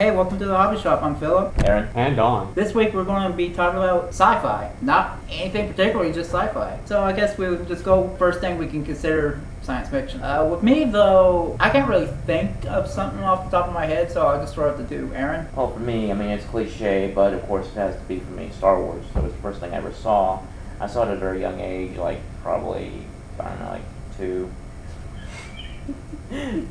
Hey, welcome to the Hobby Shop. I'm Philip. Aaron. And Dawn. This week we're going to be talking about sci-fi. Not anything particularly, just sci-fi. So I guess we'll just go first thing we can consider science fiction. With me though, I can't really think of something off the top of my head, so I'll just throw it to Aaron. Well, for me, I mean, it's cliche, but of course it has to be for me Star Wars. That was the first thing I ever saw. I saw it at a very young age, like probably, I don't know, like 2,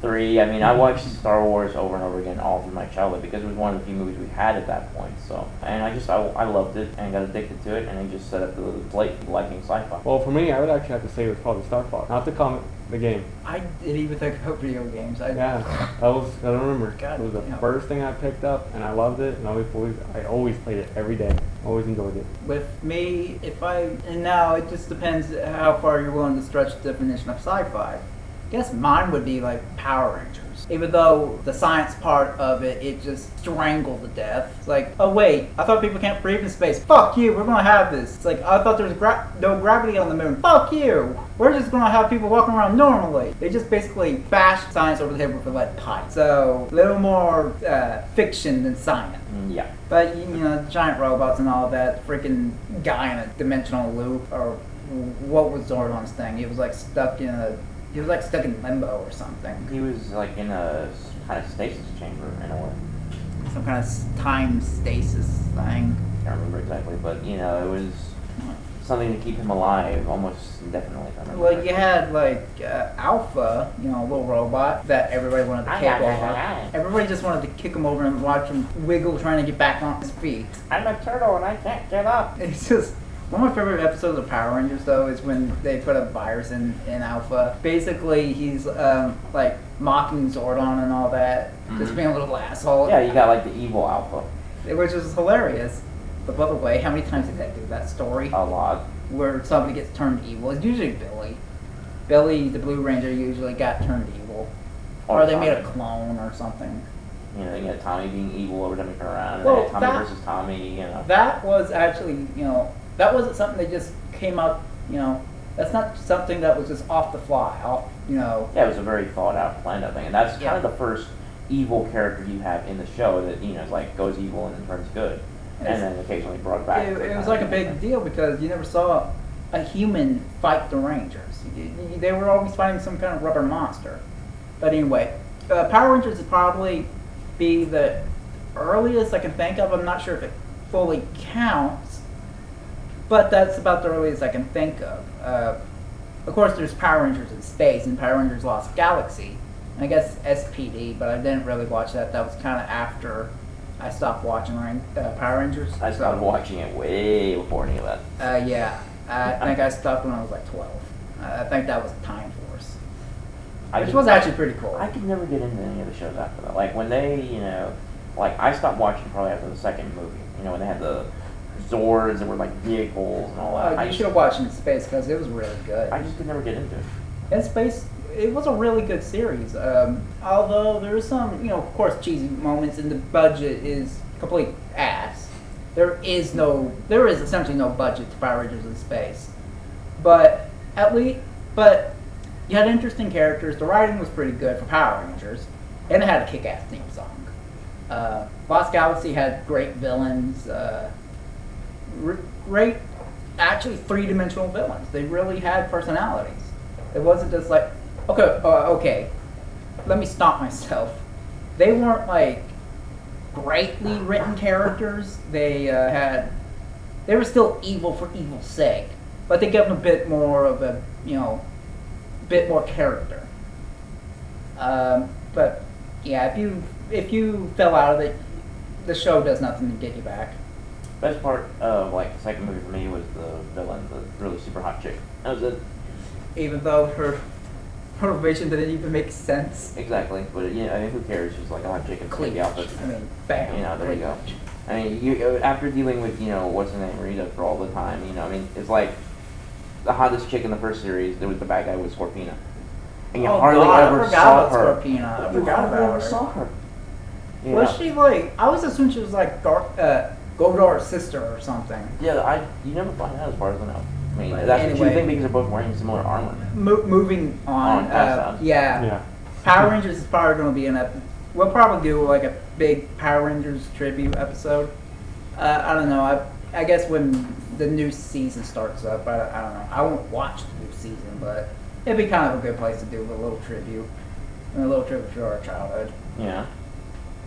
3. I mean, I watched Star Wars over and over again all through my childhood because it was one of the few movies we had at that point. So, and I loved it and got addicted to it, and it just set up the plate for liking sci-fi. Well, for me, I would actually have to say it was probably Star Fox. Not the comic, the game. I didn't even think about video games. I don't remember. God, it was the first thing I picked up, and I loved it, and I always played it every day. Always enjoyed it. With me, and now it just depends how far you're willing to stretch the definition of sci-fi. I guess mine would be like Power Rangers. Even though the science part of it just strangled to death. It's like, oh wait, I thought people can't breathe in space. Fuck you, we're gonna have this. It's like, I thought there was no gravity on the moon. Fuck you! We're just gonna have people walking around normally. They just basically bashed science over the head with a lead pipe. So, a little more fiction than science. Yeah. But, you know, giant robots and all of that, freaking guy in a dimensional loop, or what was Zordon's thing? He was like stuck in limbo or something. He was like in a kind of stasis chamber in a way. Some kind of time stasis thing. Can't remember exactly, but you know, it was something to keep him alive almost indefinitely. Well, you had like Alpha, you know, a little robot that everybody wanted to kick over. Everybody just wanted to kick him over and watch him wiggle trying to get back on his feet. I'm a turtle and I can't get up. It's just... One of my favorite episodes of Power Rangers, though, is when they put a virus in Alpha. Basically, he's like mocking Zordon and all that, just being a little asshole. Yeah, you got like the evil Alpha, which is hilarious. But by the way, how many times did that do that story? A lot. Where somebody gets turned evil. It's usually Billy. Billy, the Blue Ranger, usually got turned evil, or they made a clone or something. You know, you got Tommy being evil every time he turned around, and well, Tommy versus Tommy. You know, that was actually, you know. That wasn't something that just came up, you know, that's not something that was just off the fly, you know. Yeah, it was a very thought out planned out thing. And that's kind of the first evil character you have in the show that, you know, is like goes evil and then turns good. And then occasionally brought back. It was like a big deal because you never saw a human fight the Rangers. They were always fighting some kind of rubber monster. But anyway, Power Rangers would probably be the earliest I can think of. I'm not sure if it fully counts. But that's about the earliest I can think of. Of course, there's Power Rangers in Space and Power Rangers Lost Galaxy. And I guess SPD, but I didn't really watch that. That was kind of after I stopped watching Power Rangers. I started watching it way before any of that. Yeah. I think I stopped when I was like 12. I think that was Time Force. Which was actually pretty cool. I could never get into any of the shows after that. Like, when they, you know, like, I stopped watching probably after the second movie. You know, when they had the Zords and were like vehicles and all that. You should have watched In Space because it was really good. I just could never get into it. In Space, it was a really good series. Although there is some, you know, of course, cheesy moments, and the budget is complete ass. There is essentially no budget to Power Rangers in Space. But you had interesting characters. The writing was pretty good for Power Rangers, and it had a kick-ass theme song. Lost Galaxy had great villains. Great, actually three-dimensional villains. They really had personalities. It wasn't just like, okay, let me stop myself. They weren't like greatly written characters. They were still evil for evil's sake, but they gave them a bit more of a, you know, bit more character. But yeah, if you fell out of it, the show does nothing to get you back. Best part of like the second movie for me was the villain, the really super hot chick. That was it. Even though her motivation didn't even make sense. Exactly, but you know, I mean, who cares? She's like a hot chick in the outfit. I mean, bam. You know, there you go. I mean, you after dealing with, you know, what's her name, Rita, for all the time. You know, I mean, it's like the hottest chick in the first series. There was the bad guy with Scorpina, and you hardly ever saw her. Scorpina. I You forgot hardly about ever her. saw her. You Was know? she like? I was assuming she was like Godar's sister or something. Yeah, you never find out as far as I know. I mean, But that's anyway, what you think because they're both wearing similar armor. Moving on. On past that. Yeah. Yeah. Power Rangers is probably going to be we'll probably do like a big Power Rangers tribute episode. I don't know. I guess when the new season starts up, I don't know. I won't watch the new season, but it'd be kind of a good place to do a little tribute. A little tribute to our childhood. Yeah.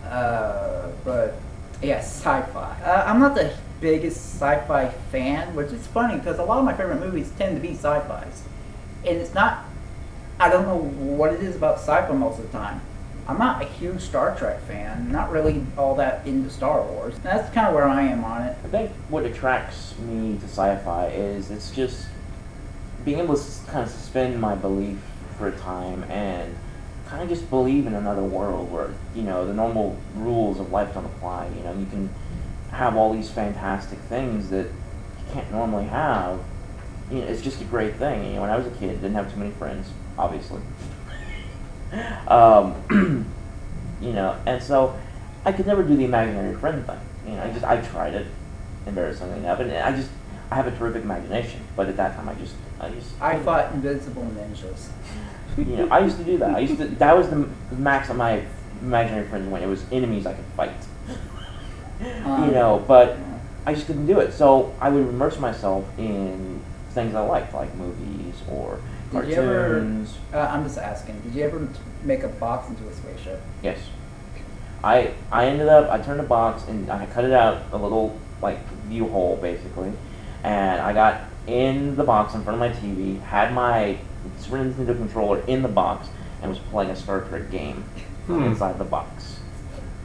But yeah, sci-fi. I'm not the biggest sci-fi fan, which is funny because a lot of my favorite movies tend to be sci-fis. And it's not, I don't know what it is about sci-fi most of the time. I'm not a huge Star Trek fan, not really all that into Star Wars. And that's kind of where I am on it. I think what attracts me to sci-fi is it's just being able to kind of suspend my belief for a time and kind of just believe in another world where, you know, the normal rules of life don't apply. You know, you can have all these fantastic things that you can't normally have. You know, it's just a great thing. You know, when I was a kid, didn't have too many friends, obviously. You know, and so I could never do the imaginary friend thing. You know, I tried it, embarrassingly enough, and I have a terrific imagination. But at that time, I fought invincible ninjas. You know, I used to do that. That was the max of my imaginary friends when it was enemies I could fight. You know, but I just couldn't do it. So I would immerse myself in things I liked, like movies or cartoons. I'm just asking, did you ever make a box into a spaceship? Yes. I turned the box and I cut it out a little, like, view hole, basically. And I got in the box in front of my TV, had my Super Nintendo controller in the box, and was playing a Star Trek game inside the box.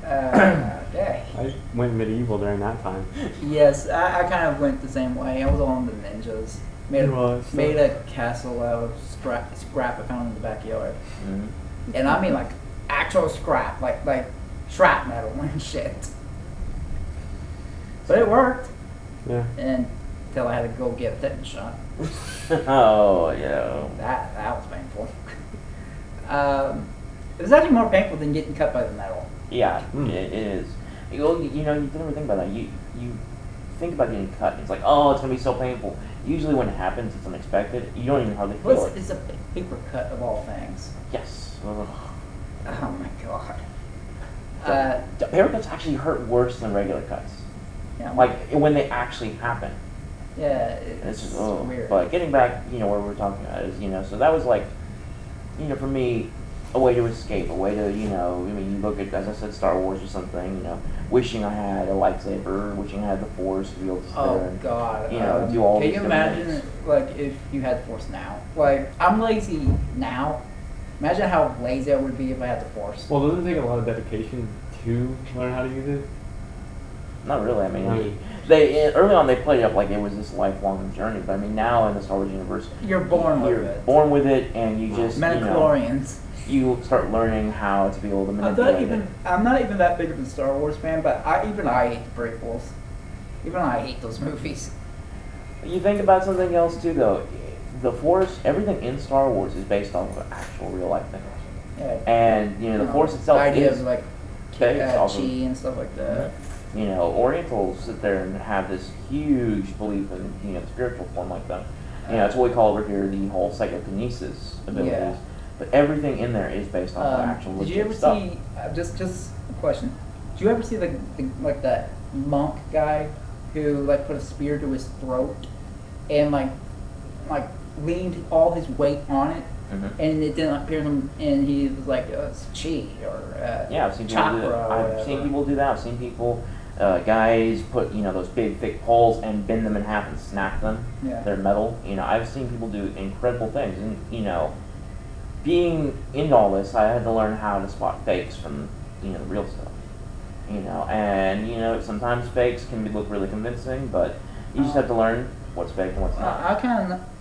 Okay. I went medieval during that time. Yes, I kind of went the same way. I was on the ninjas. Made a castle out of scrap I found in the backyard. Mm-hmm. And I mean like actual scrap, like shrapnel and shit. But it worked. Yeah. Until I had to go get a tetanus shot. Oh, yeah. That was painful. It was actually more painful than getting cut by the metal. Yeah, it is. You know, you don't ever think about that. You think about getting cut, and it's like, oh, it's going to be so painful. Usually when it happens, it's unexpected. You don't even hardly feel it. It's a paper cut of all things. Yes. Ugh. Oh my god. Paper cuts actually hurt worse than regular cuts. Yeah, like when they actually happen. Yeah, It's just weird. But getting back, you know, where we're talking about is, you know, so that was like, you know, for me, a way to escape, a way to, you know, I mean, you look at, as I said, Star Wars or something, you know, wishing I had a lightsaber, wishing I had the Force to be able to sit there and, God. you know, do all Can these you different imagine, things. like, if you had the Force now? Like, I'm lazy now. Imagine how lazy I would be if I had the Force. Well, doesn't it take a lot of dedication to learn how to use it? Not really. I mean, they early on they played it up like it was this lifelong journey, but I mean now in the Star Wars universe, You're born with it. born with it, and you just Metachlorians. you start learning how to be able to manipulate it. I'm not even that big of a Star Wars fan, but I hate the prequels. Even I hate those movies. You think about something else too, though. The Force, everything in Star Wars is based off of actual real life things. Yeah. And you know, the Force itself the idea is of like based off chi of, and stuff like that. you know, Orientals sit there and have this huge belief in, you know, the spiritual form like that. You know, that's what we call over here the whole psychokinesis abilities. Yeah. But everything in there is based off of actual Did you ever stuff. see? Just a question. Did you ever see the like that monk guy who like put a spear to his throat and like leaned all his weight on it, and it didn't appear him, and he was like it's chi or yeah, I've seen people do that. chakra. I've seen people do that. I've seen people, guys put, you know, those big thick poles and bend them in half and snap them. Yeah. They're metal. You know, I've seen people do incredible things, and you know, being into all this, I had to learn how to spot fakes from, you know, the real stuff. You know, and you know, sometimes fakes can look really convincing, but you just have to learn what's fake and what's not.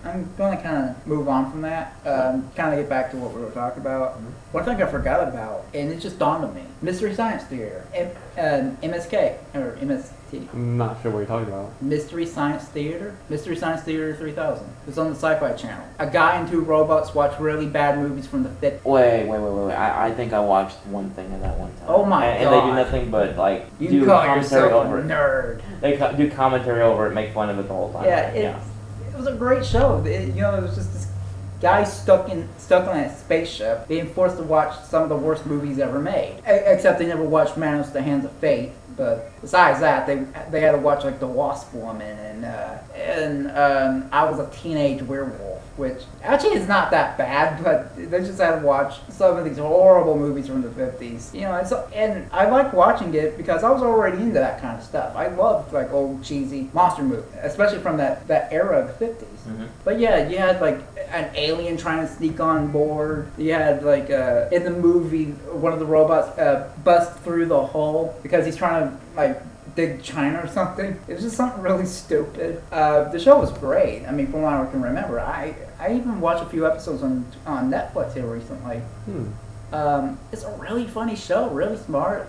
I'm going to kind of move on from that. Kind of get back to what we were talking about. One thing I forgot about, and it just dawned on me: Mystery Science Theater, MSK or MST. I'm not sure what you're talking about. Mystery Science Theater 3000. It's on the Sci-Fi Channel. A guy and two robots watch really bad movies from the 50s. Wait. I think I watched one thing at that one time. Oh my and they do God. nothing but like You do call commentary yourself over a it. nerd. They do commentary over it, make fun of it the whole time. Yeah, it was a great show. You know, it was just this guy stuck stuck on that spaceship, being forced to watch some of the worst movies ever made. Except they never watched Manos: The Hands of Fate. But besides that, they had to watch like The Wasp Woman and I Was a Teenage Werewolf, which actually is not that bad, but they just had to watch some of these horrible movies from the 50s. You know, and I liked watching it because I was already into that kind of stuff. I loved like old cheesy monster movies, especially from that era of the 50s. Mm-hmm. But yeah, you had like an alien trying to sneak on board. You had like in the movie, one of the robots bust through the hull because he's trying to like dig China or something. It was just something really stupid. The show was great. I mean, from what I can remember, I even watched a few episodes on Netflix here recently. It's a really funny show, really smart.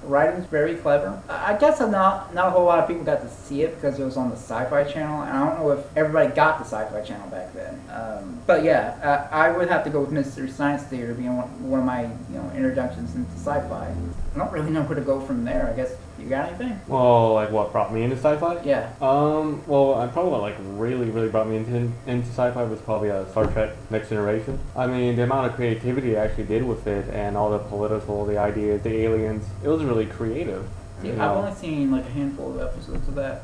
Writing's very clever. I guess not a whole lot of people got to see it because it was on the Sci-Fi channel, and I don't know if everybody got the Sci-Fi channel back then. But yeah, I would have to go with Mystery Science Theater being one of my introductions into sci-fi. I don't really know where to go from there. I guess you got anything? Well, like what brought me into sci-fi? Yeah. Well, I probably what like really brought me into sci-fi was probably Star Trek: Next Generation. I mean, the amount of creativity they actually did with it, and all the political, the ideas, the aliens. It was really creative. See, I've only seen like a handful of episodes of that.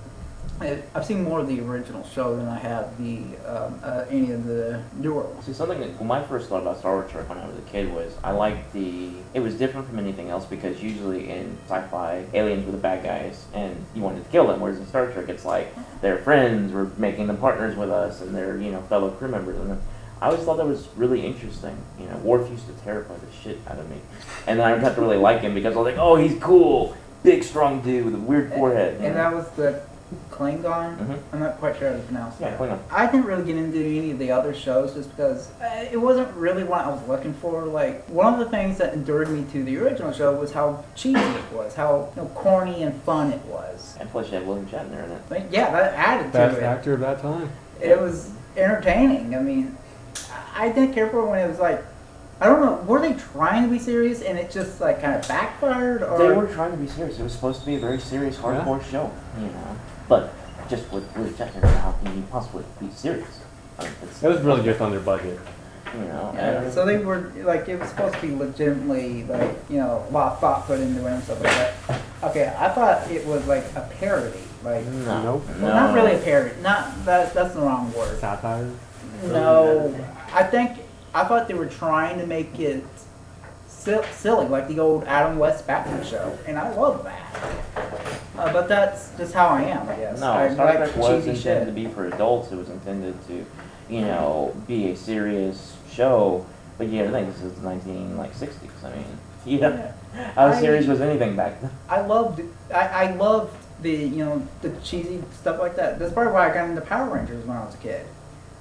I've seen more of the original show than I have any of the newer ones. See, something that when I first thought about Star Trek when I was a kid was I liked it was different from anything else because usually in sci-fi, aliens were the bad guys and you wanted to kill them, whereas in Star Trek it's like they're friends, we're making them partners with us, and they're fellow crew members. And I always thought that was really interesting. Worf used to terrify the shit out of me, and then I would have to really like him because I was like, oh, he's cool, big strong dude with a weird forehead. And that was the Klingon? Mm-hmm. I'm not quite sure how to pronounce that. Yeah, Klingon. I didn't really get into any of the other shows just because it wasn't really what I was looking for. Like, one of the things that endured me to the original show was how cheesy it was, how corny and fun it was. And plus you had William Shatner in it. But yeah, that added to Best it. Best actor of that time. It was entertaining. I mean, I didn't care for it when it was like, I don't know, were they trying to be serious and it just like kind of backfired? Or? They were trying to be serious. It was supposed to be a very serious, hardcore show, But just with Shatner, how can you possibly be serious? I mean, it was really just under budget. Yeah, so they were like, it was supposed to be legitimately like, a lot of thought put into it and stuff like that. Okay, I thought it was like a parody. Like, Nope. Well, not really a parody. That's the wrong word. Satire? No, I thought they were trying to make it silly, like the old Adam West Batman show, and I love that. But that's just how I am, I guess. No, Star Trek was intended to be for adults. It was intended to, be a serious show. But you got to think, this is the 1960s. I mean, how serious was anything back then? I loved the the cheesy stuff like that. That's part of why I got into Power Rangers when I was a kid.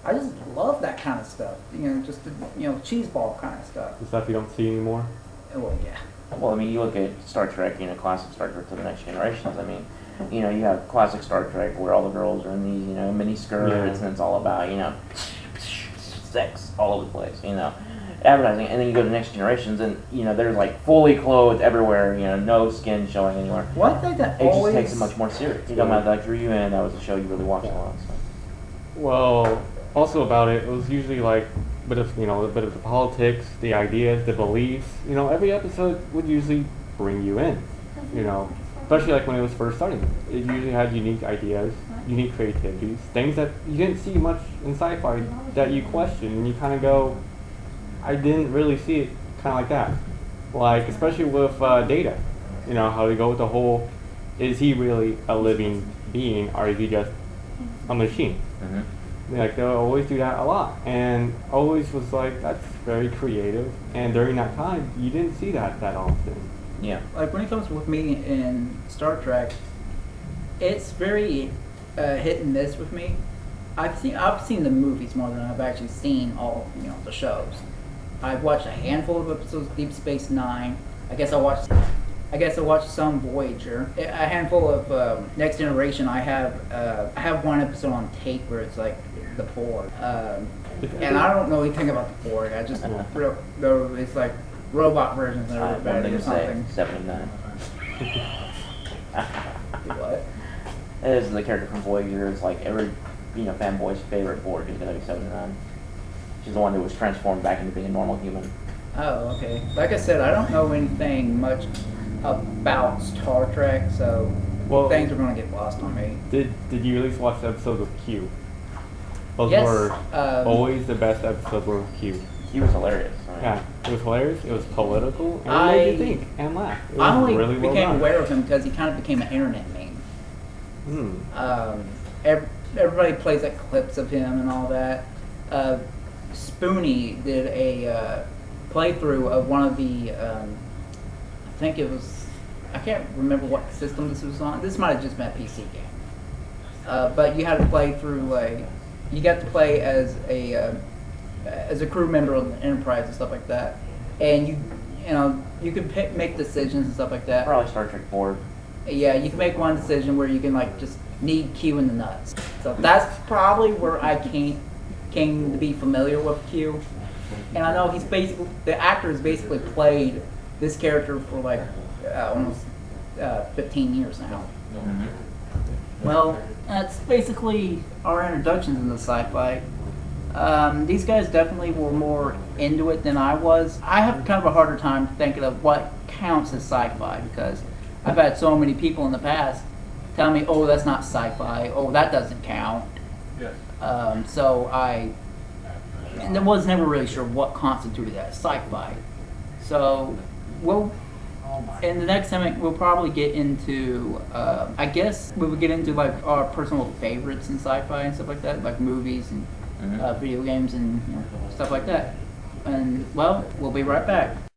I just love that kind of stuff. Just the cheeseball kind of stuff. The stuff you don't see anymore. Well, yeah. Well, I mean, you look at Star Trek, classic Star Trek to the Next Generations. I mean, you have classic Star Trek where all the girls are in these, mini skirts, and it's all about, sex all over the place, advertising. And then you go to Next Generations, and they're like fully clothed everywhere, no skin showing anywhere. One thing that it just takes it much more serious. You talking about like Drew You In, that was a show you really watched a lot. So. Well, also about it was usually like a bit of the politics, the ideas, the beliefs. Every episode would usually bring you in. Especially like when it was first starting. It usually had unique ideas, unique creativities, things that you didn't see much in sci-fi that you question and you kind of go, I didn't really see it kind of like that. Like especially with Data, how they go with the whole, is he really a living being or is he just a machine? Mm-hmm. Like they'll always do that a lot, and always was like, that's very creative. And during that time, you didn't see that often. Yeah, like when it comes with me in Star Trek, it's very hit and miss with me. I've seen the movies more than I've actually seen all the shows. I've watched a handful of episodes of Deep Space Nine. I guess I watched some Voyager. A handful of Next Generation. I have one episode on tape where it's like the Borg, and I don't know anything about the Borg. I just it's like robot versions that are better or something. 79. What? It is the character from Voyager. It's like every fanboy's favorite Borg is gonna be 79. She's the one that was transformed back into being a normal human. Oh, okay. Like I said, I don't know anything much about Star Trek, so things are going to get lost on me. Did you at least watch the episodes with Q? Those Yes, were always the best episodes were with Q. He was hilarious. I mean, Yeah, it was hilarious. It was political, and it made you think and laugh. It was I only really well became done. aware of him because he kind of became an internet meme. Hmm. Everybody plays like clips of him and all that. Spoonie did a playthrough of one of the, I think it was, I can't remember what system this was on. This might have just been a PC game. But you had to play through you got to play as a crew member of the Enterprise and stuff like that, and you could make decisions and stuff like that. probably Star Trek 4. Yeah, you can make one decision where you can just need Q in the nuts. So that's probably where I came to be familiar with Q. And I know the actor has basically played this character for almost 15 years now. Mm-hmm. Well, that's basically our introductions into sci-fi. These guys definitely were more into it than I was. I have kind of a harder time thinking of what counts as sci-fi because I've had so many people in the past tell me, oh, that's not sci-fi, oh, that doesn't count. Yes. So I was never really sure what constituted as sci-fi. So in the next segment, we'll probably get into, I guess we would get into our personal favorites in sci-fi and stuff like that, like movies and video games and stuff like that. And well, we'll be right back.